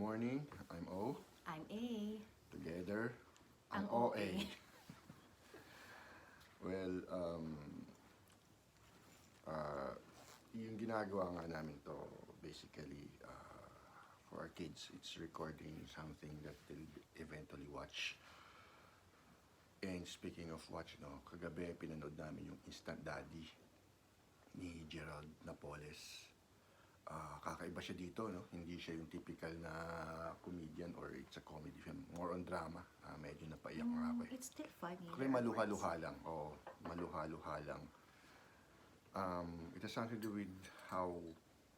morning. I'm O. I'm A. Together, ang Ang OA. OA. Well, yung ginagawa nga namin to, basically, for our kids, it's recording something that they'll eventually watch. And speaking of watch, no, kagabi pinanood namin yung Instant Daddy ni Gerald Napoles. Kakaiba siya dito, no? Hindi siya yung typical na comedian or it's a comedy film. More on drama. Medyo napaiyak nga ako eh. It's still funny. Kaya maluha-luha lang. Oo, maluha-luha lang. It has something to do with how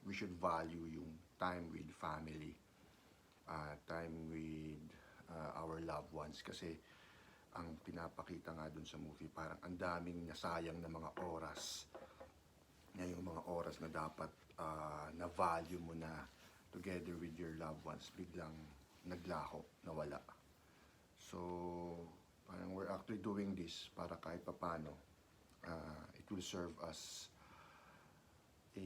we should value yung time with family. Time with our loved ones. Kasi ang pinapakita nga dun sa movie, parang ang daming nasayang na mga oras. Yan yung mga oras na dapat na-value mo na together with your loved ones, biglang naglaho, nawala. So, parang we're actually doing this para kahit papano, it will serve as a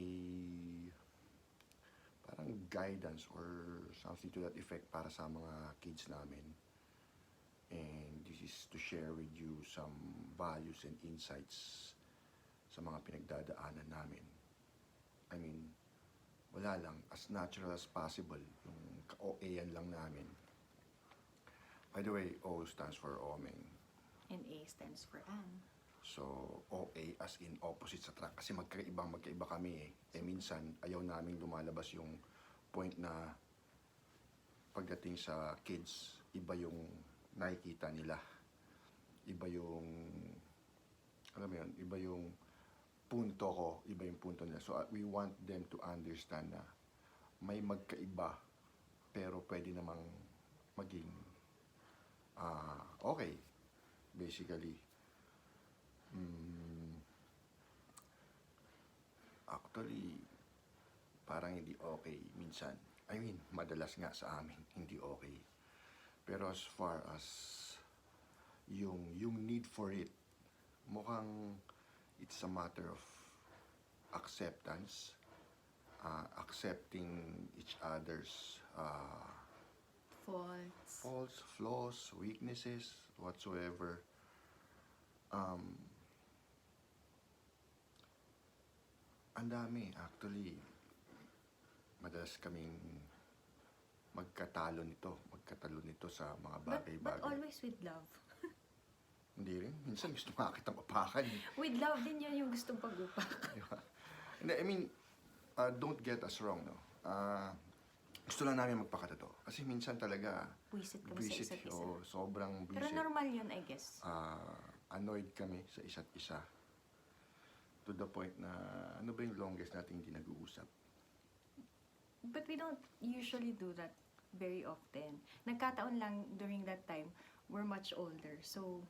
parang guidance or something to that effect para sa mga kids namin. And this is to share with you some values and insights sa mga pinagdadaanan namin. I mean, wala lang, as natural as possible, yung ka-OA-yan lang namin. By the way, O stands for Omeng. And A stands for Ang. So, OA as in opposite sa track. Kasi magkaiba kami eh. Minsan, ayaw naming lumalabas yung point na pagdating sa kids, iba yung nakikita nila. Iba yung, alam mo yun, iba yung punto ko, iba yung punto nila. So, we want them to understand na may magkaiba, pero pwede namang maging okay. Basically, actually, parang hindi okay minsan. I mean, madalas nga sa amin, hindi okay. Pero as far as yung need for it, mukhang it's a matter of acceptance, accepting each other's faults, flaws, weaknesses, whatsoever. Ang dami, actually, madalas kaming magkatalo nito sa mga bagay-bagay. But always with love. Hindi rin. Minsan gusto makakita mapakan. With love din yun yung gustong pag-upak. Hindi, I mean, don't get us wrong, no? Gusto lang namin magpakatotoo. Kasi minsan talaga, Buisit kami sa isa't isa. Sobrang Pero buisit. normal yun, I guess. Annoyed kami sa isa't isa. To the point na, ano ba yung longest natin hindi nag-uusap? But we don't usually do that very often. Nagkataon lang during that time, we're much older. So,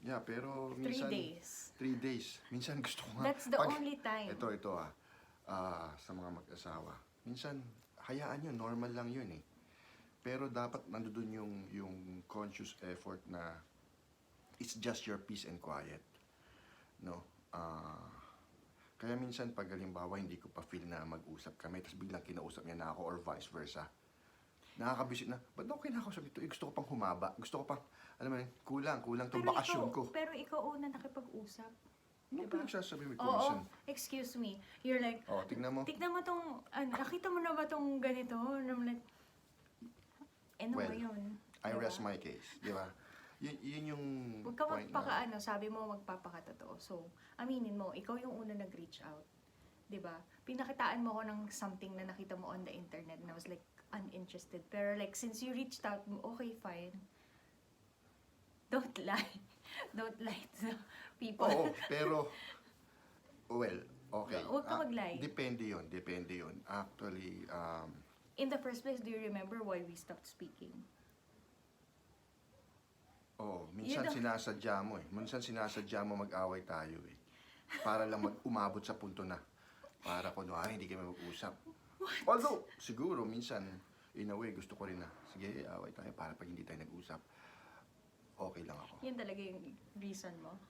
Yeah, pero 3 minsan... days. 3 days. Minsan gusto ko nga... That's the only time. Ito sa mga mag-asawa. Minsan, hayaan yun, normal lang yun eh. Pero dapat nandoon yung conscious effort na it's just your peace and quiet. No? Kaya minsan pag halimbawa hindi ko pa feel na mag-usap kami, tapos biglang kinausap niya na ako or vice versa. Nakakabisit na, ba't ako kinakausap ito? Gusto ko pang humaba. Gusto ko pang, alam mo yun, kulang tong bakasyon ko. Pero ikaw una nakipag-usap. Ano Diba? pinagsasabi with Oo, consent? excuse me. You're like, Tignan mo. tignan mo tong, nakita mo na ba tong ganito? And I'm like, ano Well, ba yun? I Diba? rest my case, di ba? Yun yung Huwag ka point magpakaano, sabi mo magpapakatotoo. So, aminin mo, ikaw yung una nag-reach out. 'Di ba? Pinakitaan mo ko ng something na nakita mo on the internet and I was like uninterested. Pero like since you reached out, okay, fine. Don't lie. Don't lie to people. Oo, pero, well, okay. Huwag ka mag-lie. Depende yun. Actually, In the first place, do you remember why we stopped speaking? minsan sinasadya mo eh. Minsan sinasadya mo mag-away tayo eh. Para lang umabot sa punto na, para kunwari hindi kami mag-usap. Although, siguro, minsan, in a way, gusto ko rin na, sige, away tayo para pag hindi tayo nag-usap, okay lang ako. Yan talaga yung reason mo?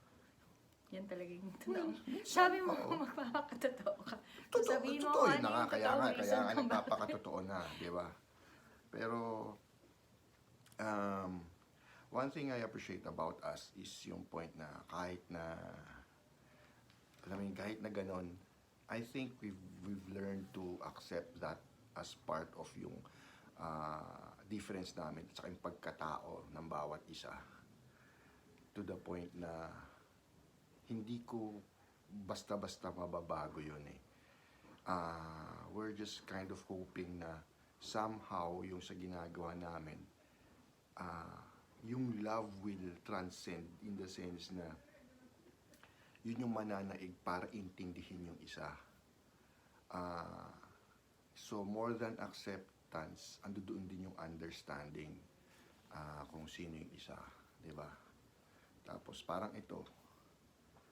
Yan talaga yung totoo. Sabi mo magpapakatotoo ka. So sabihin mo Totoo ano yun na nga, yung kaya totoong nga reason kung bakit. nagpapakatotoo na, di ba? Pero, one thing I appreciate about us is yung point na kahit na, alam mo yun, kahit na ganon, I think we've learned to accept that as part of yung difference namin at saka yung pagkatao ng bawat isa. To the point na hindi ko basta-basta mababago yun eh. We're just kind of hoping na somehow yung sa ginagawa namin, yung love will transcend in the sense na yun yung mananaig para intindihin yung isa. So more than acceptance, ando doon din yung understanding kung sino yung isa, di ba? Tapos parang ito,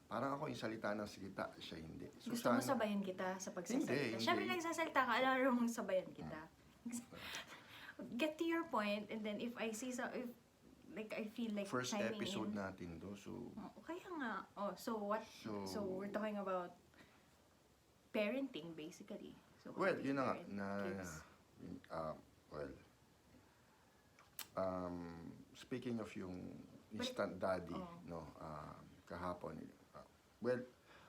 parang ako yung salita ng salita, siya hindi. So, Gusto mo sabayan kita sa pagsasalita? Hindi. Siyempre nagsasalita ka, alam mong sabayan kita. Get to your point, and then if I see if like I feel like first chiming episode in. natin to, so Kaya nga. Oh, so what? So we're talking about parenting basically. So well, how do yun you na nga, parent na, kids? well, speaking of yung instant daddy, oh. no, kahapon, well,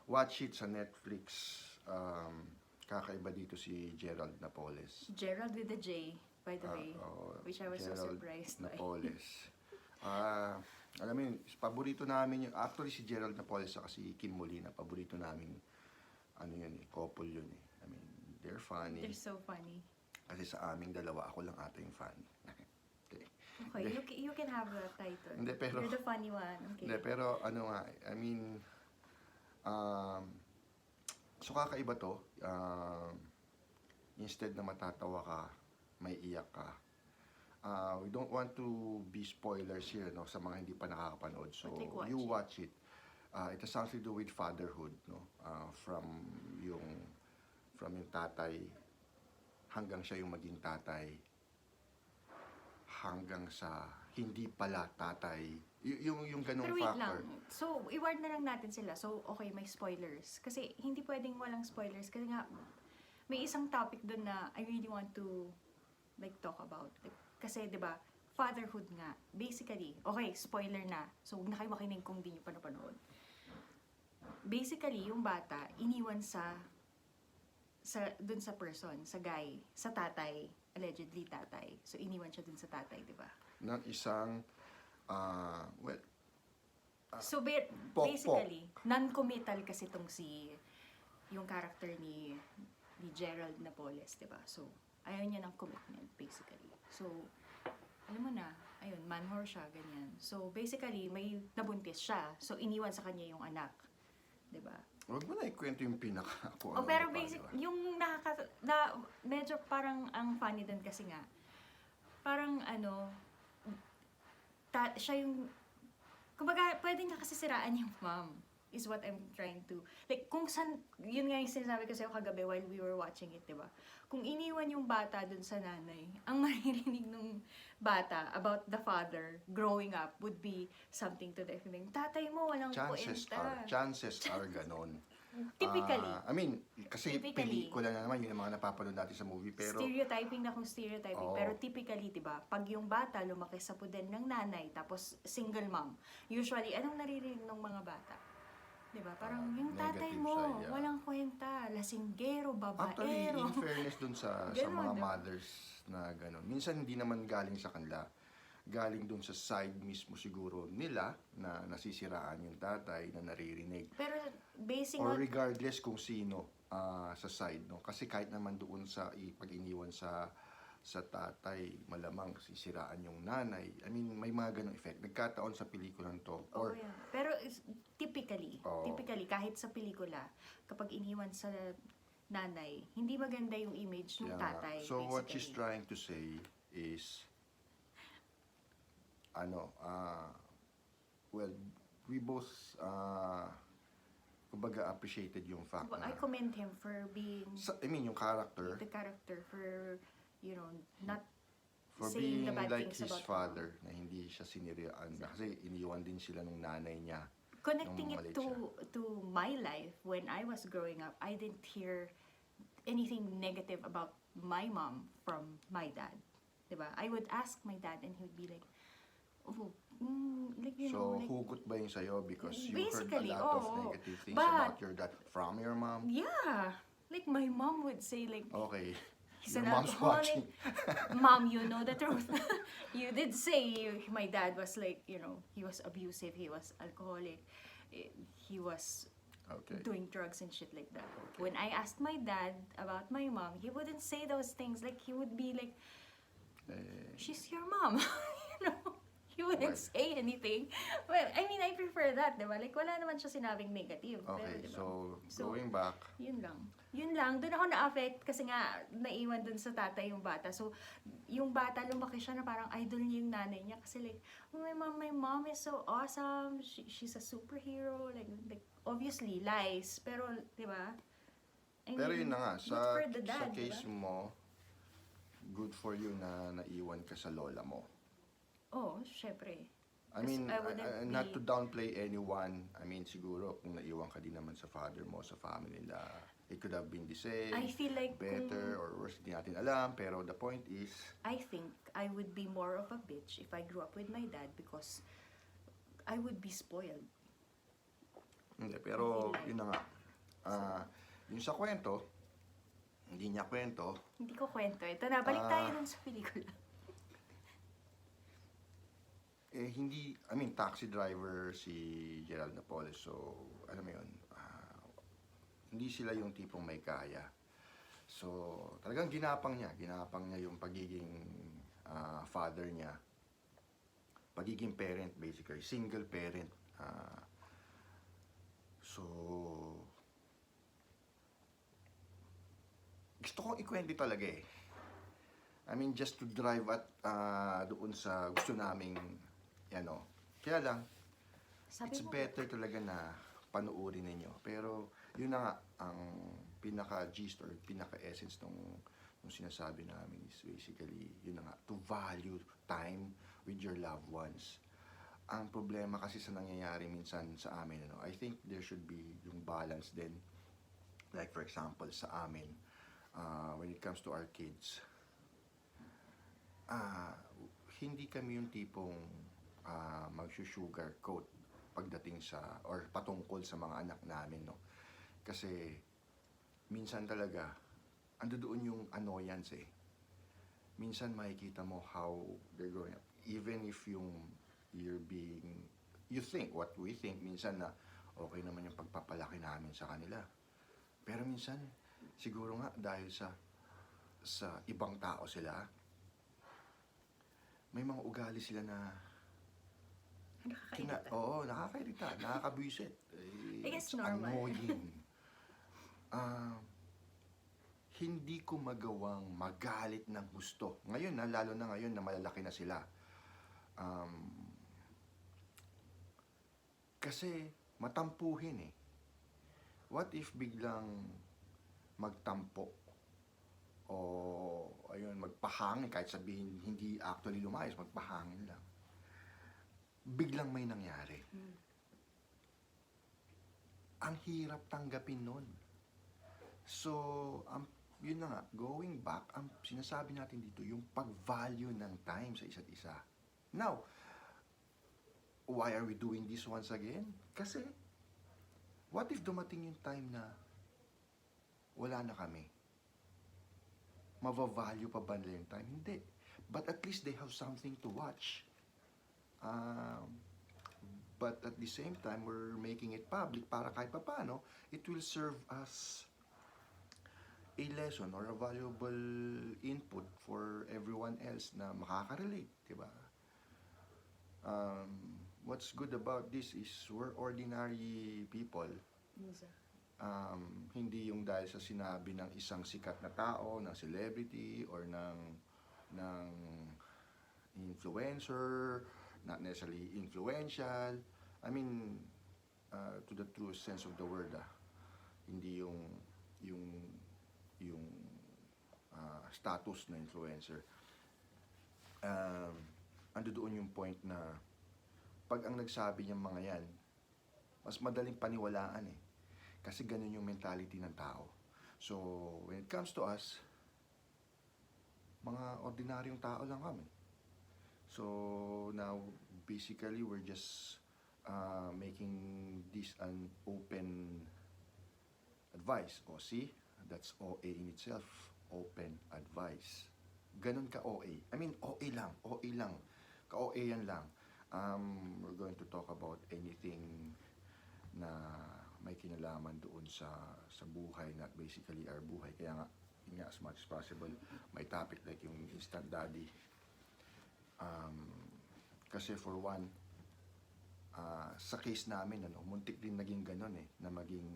watch it sa Netflix, kakaiba dito si Gerald Napoles. Gerald with the J, by the way, which I was so Gerald surprised by. Napoles. Alam mo yun, paborito namin yung, actually si Gerald Napoles at si Kim Molina, paborito namin, ano yun eh, couple yun eh. I mean, they're funny. They're so funny. Kasi sa aming dalawa, ako lang ata yung funny. Okay, you can have the title. Hindi, pero, You're the funny one. Okay. hindi, pero ano nga, I mean, so kakaiba to, instead na matatawa ka, may iyak ka. We don't want to be spoilers here, no, sa mga hindi pa nakakapanood. So, But like, you watch it. It has something to do with fatherhood, no? From yung tatay hanggang siya yung maging tatay, hanggang sa hindi pala tatay. Yung ganung Pero wait factor. lang. So, i-ward na lang natin sila. So, okay, may spoilers. Kasi hindi pwedeng walang spoilers. Kasi nga, may isang topic doon na I really want to like talk about. Like, kasi, di ba, fatherhood nga. Basically, okay, spoiler na. So, huwag na kayo makinig kung di nyo pa napanood. Basically, yung bata, iniwan dun sa person, sa guy, sa tatay, allegedly tatay. So, iniwan siya dun sa tatay, di ba? Ng isang, well, So, Pok-pok. basically, non-committal kasi itong yung character ni Gerald Napoles, di ba? So, ayaw niya ng commitment, basically. So, alam mo na, ayun, man-whore siya, ganyan. So, basically, may nabuntis siya. So, iniwan sa kanya yung anak. Di ba? wag mo na ikwento yung pinaka kung Oh, ano pero pa, basic, diba? yung medyo parang ang funny din kasi nga, parang ano, siya yung, kumbaga, pwede niya kasi siraan yung mom, is what I'm trying to, like, kung saan, yun nga yung sinasabi ko sa'yo kagabi while we were watching it, diba? Kung iniwan yung bata dun sa nanay, ang maririnig ng bata about the father growing up would be something to the effect, tatay mo, walang kwenta. Chances are ganon. Typically. I mean, kasi Typically. pelikula na naman, yun ang mga napapanood natin sa movie, pero Stereotyping na kung stereotyping. Oo. Pero typically, di ba, pag yung bata lumaki sa puden ng nanay, tapos single mom, usually, anong naririnig ng mga bata? Di ba? Parang yung tatay negative mo, side, yeah. walang kwenta, lasinggero, actually, babaero. in fairness dun sa Ganon, mga diba? mothers na gano'n, minsan hindi naman galing sa kanila, galing dun sa side mismo siguro nila na nasisiraan yung tatay na naririnig. Pero basing Or on, regardless kung sino sa side, no? Kasi kahit naman doon sa pag iniwan sa tatay, malamang sisiraan yung nanay. I mean, may mga ganong effect. Nagkataon sa pelikulang to. oh, Or, yeah. Pero typically, Oo. kahit sa pelikula, kapag iniwan sa nanay, hindi maganda yung image ng yeah. tatay. So, what she's basically. trying to say is, well, we both, kumbaga, appreciated yung fact Well, na, I commend him for being I mean, yung character, the character, for, you know, not for saying being the bad like things his about father, na hindi siya sinirian. Kasi iniwan din sila nung nanay niya. connecting nung it maliit to my life when I was growing up. I didn't hear anything negative about my mom from my dad. Diba? I would ask my dad and he would be like, oh, like, So, like, hugot ba yun sa'yo because you heard a basically, lot of oo. negative things But- about your dad from your mom? yeah. Like, my mom would say, like, Okay. he's Your an mom's watching. alcoholic. Mom, you know the truth. You did say my dad was like, he was abusive, he was alcoholic, he was Okay. doing drugs and shit like that. When I asked my dad about my mom, he wouldn't say those things. Like, he would be like, Eh, she's your mom. He wouldn't Well. say anything. Well, I mean, I prefer that, diba? Like, wala naman siya sinabing negative. okay, Pero, diba? so going back, Yun lang. Yun lang. Doon ako na-affect kasi nga naiwan doon sa tatay yung bata. So, yung bata lumaki siya na parang idol niya yung nanay niya. Kasi like, oh, my mom is so awesome. She's a superhero. Like obviously, lies. Pero, di ba? I pero mean, yun na nga, good sa for the dad, case diba? mo, good for you na naiwan ka sa lola mo. Oo, syempre. I mean, I wouldn't not to be- downplay anyone. I mean, siguro kung naiwan ka din naman sa father mo, sa family nila, it could have been the same, I feel like better, or worse, hindi natin alam. Pero the point is, I think I would be more of a bitch if I grew up with my dad because I would be spoiled. hindi. Pero, I feel like- yun na nga. Yung sa kwento, hindi niya kwento, Hindi ko kwento. Ito na, balik tayo dun sa pelikula. hindi, I mean, taxi driver si Gerald Napoles. So, alam mo yun, hindi sila yung tipong may kaya. So, talagang ginapang niya yung pagiging father niya. Pagiging parent, basically. Single parent. So, gusto kong ikwento talaga eh. I mean, just to drive at doon sa gusto naming, kaya lang, Sabi it's mo, better talaga na panuorin ninyo. Pero, yun na nga, ang pinaka-gist or pinaka-essence nung sinasabi namin is basically, yun na nga, to value time with your loved ones. Ang problema kasi sa nangyayari minsan sa amin, I think there should be yung balance din. Like for example, sa amin, when it comes to our kids, hindi kami yung tipong mag-sugarcoat pagdating sa, or patungkol sa mga anak namin, no? Kasi, minsan talaga, ando doon yung annoyance eh. Minsan makikita mo how they're growing up. Even if you think, what we think, minsan na okay naman yung pagpapalaki namin sa kanila. Pero minsan, siguro nga dahil sa ibang tao sila, may mga ugali sila na nakakairita. nakakairita, nakakabwisit. I guess It's normal. annoying. Hindi ko magawang magalit ng gusto. Ngayon lalo na ngayon na malalaki na sila. Kasi matampuhin eh. What if biglang magtampo? O ayun, magpahangin, kahit sabihin hindi actually lumayas, magpahangin lang. Biglang may nangyari. Ang hirap tanggapin nun. So, yun na nga, going back, ang sinasabi natin dito, yung pag-value ng time sa isa't isa. Now, why are we doing this once again? Kasi, what if dumating yung time na wala na kami? Mava-value pa ba nila yung time? Hindi. But at least they have something to watch. But at the same time, we're making it public para kahit paano, it will serve as a lesson or a valuable input for everyone else na makaka-relate, diba? What's good about this is we're ordinary people. Hindi yung dahil sa sinabi ng isang sikat na tao, ng celebrity, or ng influencer, not necessarily influential. I mean, to the true sense of the word, hindi yung status na influencer. Ando doon yung point na pag ang nagsabi niyang mga yan, mas madaling paniwalaan eh. Kasi ganun yung mentality ng tao. So, when it comes to us, mga ordinaryong tao lang kami. So now basically we're just making this an open advice. O see, that's OA in itself, open advice. Ganun ka OA. I mean, OA lang, ka-OA yan lang. We're going to talk about anything na may kinalaman doon sa buhay, not basically our buhay. Kaya nga, yun nga, as much as possible, may topic like yung instant daddy. Kasi for one, sa case namin, muntik din naging ganun na maging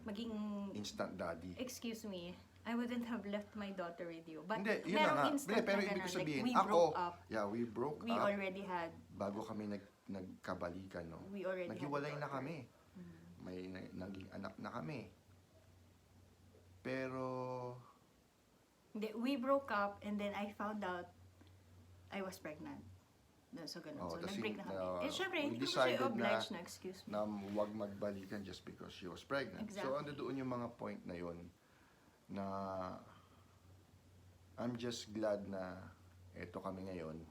Maging, instant daddy. excuse me, I wouldn't have left my daughter with you. But Hindi, yun na nga. merong instant Pero na ibig ko ganun, sabihin, like, we ako, broke up. we broke We up already had, bago kami nagkabalikan, no? we already Naghiwalay had a na daughter. kami. May naging anak na kami. Pero, Hindi, we broke up and then I found out I was pregnant. So, ganun. Oh, So, tas nag-break na yung, kami. Eh, syempre, we hindi ko decided siya obliged na, excuse me. na huwag magbalikan just because she was pregnant. So, Exactly. doon yung mga point na yun na I'm just glad na eto kami ngayon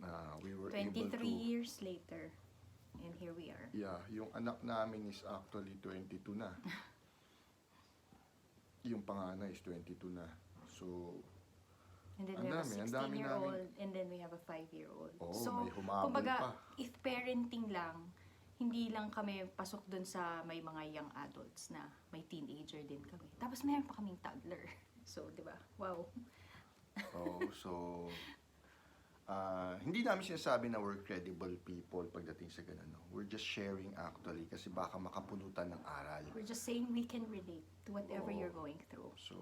na we were able 23 to... years later. And here we are. Yeah, yung anak namin is actually 22 na. Yung panganay is 22 na. So, And then Ang we have dami, a ang dami 16-year-old and then we have a 5-year-old. Oo, So, may humabol kumbaga, pa. if parenting lang, hindi lang kami pasok dun sa may mga young adults na may teenager din kami. Tapos meron pa kaming toddler. So, di ba? Wow. so hindi namin sinasabi na we're credible people pagdating sa ganun. No? We're just sharing actually kasi baka makapunutan ng aral. We're just saying we can relate to whatever Oo. you're going through. So,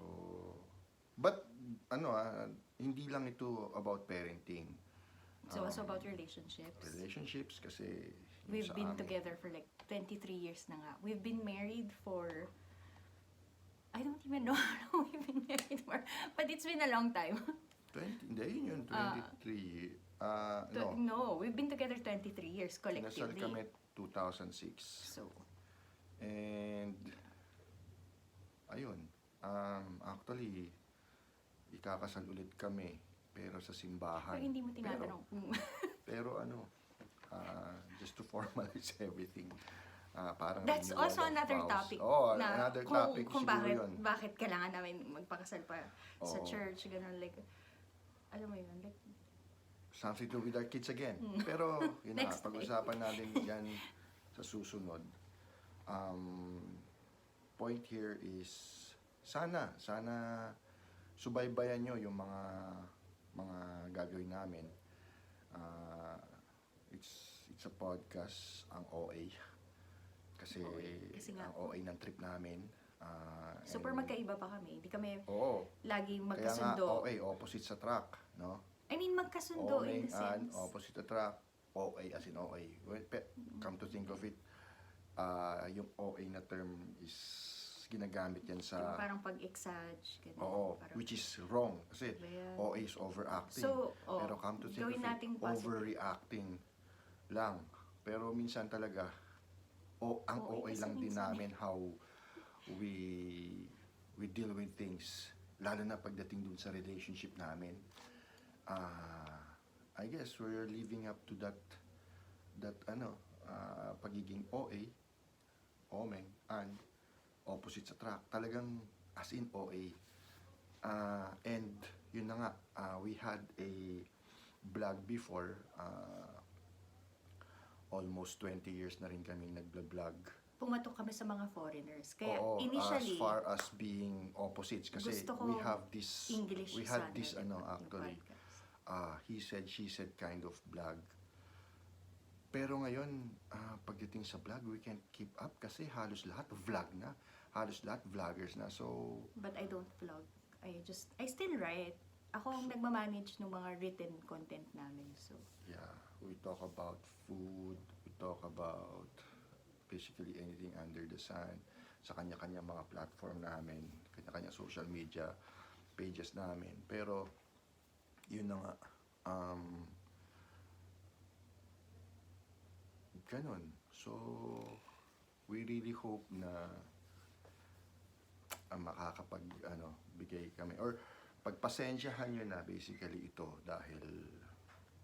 but hindi lang ito about parenting. So, also about relationships. Relationships kasi yung We've sa been amin, together for like 23 years na nga. We've been married for... I don't even know how long we've been married for. But it's been a long time. 20, hindi, yun 23. No, No, we've been together 23 years kinasal collectively. kami 2006. So, And, ayun, actually, ikakasal ulit kami, pero sa simbahan. pero hindi mo tinatanong. Pero just to formalize everything, parang That's renewal also of another vows. topic. Oh, na another kung, topic kung siguro yun. bakit kailangan namin magpakasal pa sa Oo. church, gano'n, like, alam mo yun, like, Something to do with our kids again. Pero, yun na, Next pag-usapan natin yan sa susunod. Point here is, sana subaybayan nyo yung mga gagawin namin. It's a podcast, ang OA. Kasi nga ang OA ng trip namin. super and- magkaiba pa kami. Hindi kami Oo. laging Kaya nga, magkasundo. OA, opposite sa track, no? I mean, magkasundo OA in the and sense. opposite attract, OA as in OA. Well, come to think of it, yung OA na term is ginagamit yan Yung sa, parang pag-exage, gano'n. oo, Parang- which is wrong. Kasi Diba yan? OA is overacting. So, Pero come to think gawin of it, nating positive. overreacting lang. Pero minsan talaga, ang OA OA kasi lang din minsan namin how we deal with things. Lalo na pagdating dun sa relationship namin. I guess we're living up to that pagiging OA, omeng, and opposite sa track. Talagang as in OA. And yun na nga, we had a vlog before, almost 20 years na rin kaming nag-vlog. Pumatok kami sa mga foreigners. Kaya Oo, initially, as far as being opposites kasi gusto ko we have this English we had sana, this diba, yung actually podcast. he said she said kind of vlog. Pero ngayon pagdating sa vlog we can't keep up kasi halos lahat vlog na. Halos lahat vloggers na. So But I don't vlog. I still write. Ako ang nagmamanage ng mga written content namin. So, yeah, we talk about food, we talk about basically anything under the sun sa kanya-kanya mga platform namin, kanya-kanya social media pages namin. Pero yun na nga, ganun. So we really hope na makakapag bigay kami. Or pagpasensyahan nyo na basically ito dahil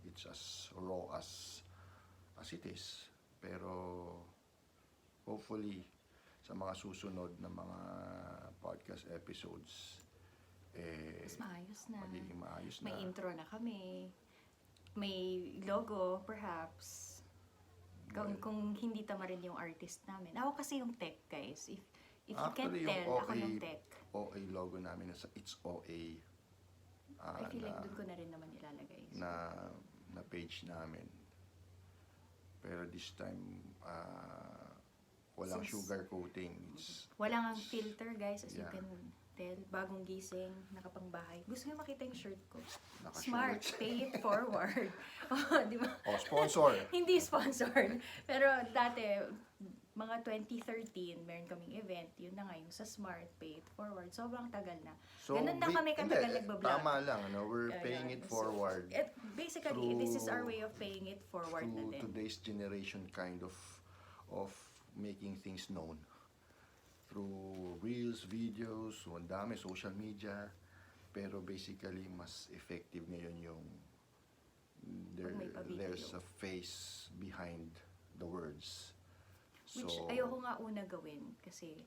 it's as raw as it is. Pero hopefully sa mga susunod na mga podcast episodes, Mas maayos na. magiging maayos na. May intro na kami. May logo, perhaps. Kung hindi tama rin yung artist namin. Ako kasi yung tech, guys. If you can't Actually, yung tell, ako yung tech. OA logo namin, it's OA. I feel like doon ko na rin naman ilalagay. So, na page namin. Pero this time, walang Since- sugar coating. Walang ang filter, guys, as you Yeah. can tell. Bagong gising, nakapangbahay. Gusto nyo makita yung shirt ko? Naka-sugar. Smart, pay it forward. Di ba? Oh, sponsor! Hindi sponsored. Pero dati, mga 2013, meron kaming event. Yun na nga, yung sa Smart, pay it forward. Sobrang tagal na. Ganun na kami katagal nagbablog. Tama lang, we're Yeah, paying yeah. it forward. Basically, this is our way of paying it forward na Through din. today's generation kind of making things known. Through reels, videos, ang dami, social media. Pero basically, mas effective ngayon yung Pag may pa-video. there's a face behind the words. Which ayoko nga una gawin kasi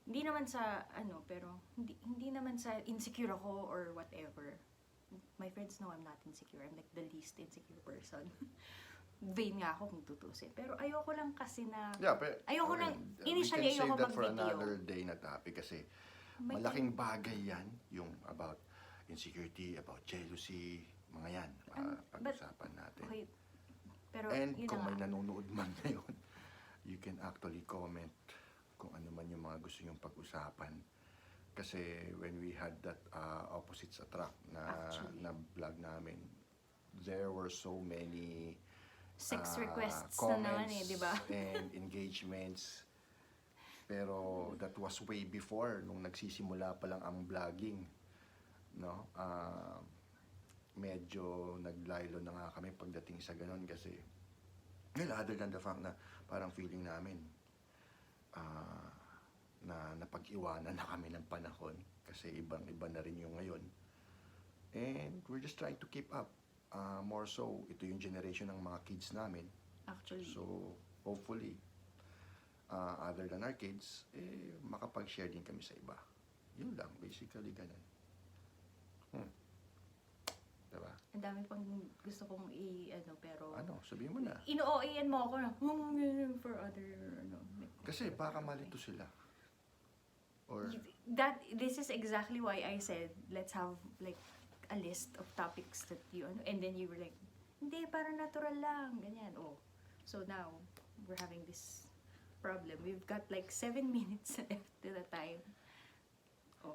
hindi naman sa pero hindi naman sa insecure ako or whatever. My friends know I'm not insecure. I'm like the least insecure person. Vain nga ako kung tutusin. Pero ayoko lang kasi na ayoko lang, initially ayoko we can save that for mag-video. another day na topic kasi malaking bagay yan, yung about insecurity, about jealousy, mga yan, pag-usapan natin. Okay. Pero And yun kung na may nga. nanonood man ngayon, you can actually comment kung ano man yung mga gusto nyong pag-usapan. Kasi when we had that Opposites Attract Actually. na vlog namin, there were so many 6 requests na comments naman di ba? and engagements. Pero that was way before, nung nagsisimula pa lang ang vlogging. No? Medyo naglaylo na nga kami pagdating sa ganun kasi well, other than the fact na parang feeling namin na napag-iwanan na kami ng panahon kasi ibang-iba na rin yung ngayon. And we're just trying to keep up. More so, ito yung generation ng mga kids namin. Actually. So, hopefully, other than our kids, makapag-share din kami sa iba. Yun lang, basically, ganun. Diba? Ang dami pang gusto kong pero Ano, sabihin mo na. ino-OAN mo ako na for other Kasi baka malito sila. Or, this is exactly why I said let's have like a list of topics that you and then you were like hindi, parang natural lang ganyan. So now we're having this problem. We've got like 7 minutes left to the time.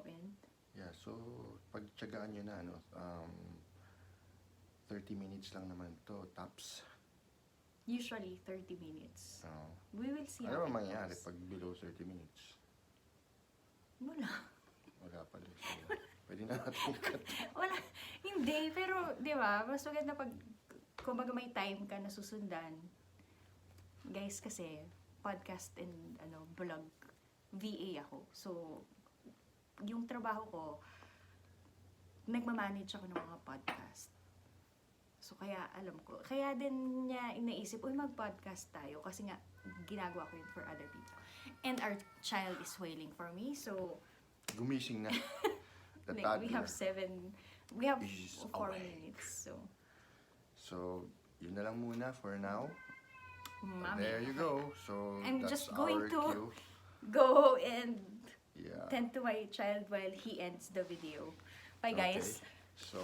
And yeah, so, pagtsagaan nyo na, 30 minutes lang naman to, tops. usually 30 minutes. We will see Ano how it mangyayari goes. pag below 30 minutes? Wala. Wala pala. So, pwede na natin i-cut. Wala. Hindi, pero, di ba, mas maganda pag, kumbaga may time ka na susundan. Guys, kasi, podcast and, vlog, VA ako. So, yung trabaho ko, nagmamanage ako ng mga podcast. So, kaya alam ko. Kaya din niya inaisip, mag-podcast tayo. Kasi nga, ginagawa ko yun for other people. And our child is wailing for me. So, Gumising na. The like, toddler. we have is 4 awake. minutes. So, yun na lang muna for now. Mami, There you go. So, I'm that's just going our to cue. go and Yeah. tend to my child while he ends the video. Bye, guys. Okay. So,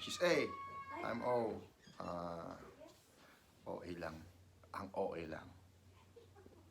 she's A. I'm O. OA lang. Ang OA lang.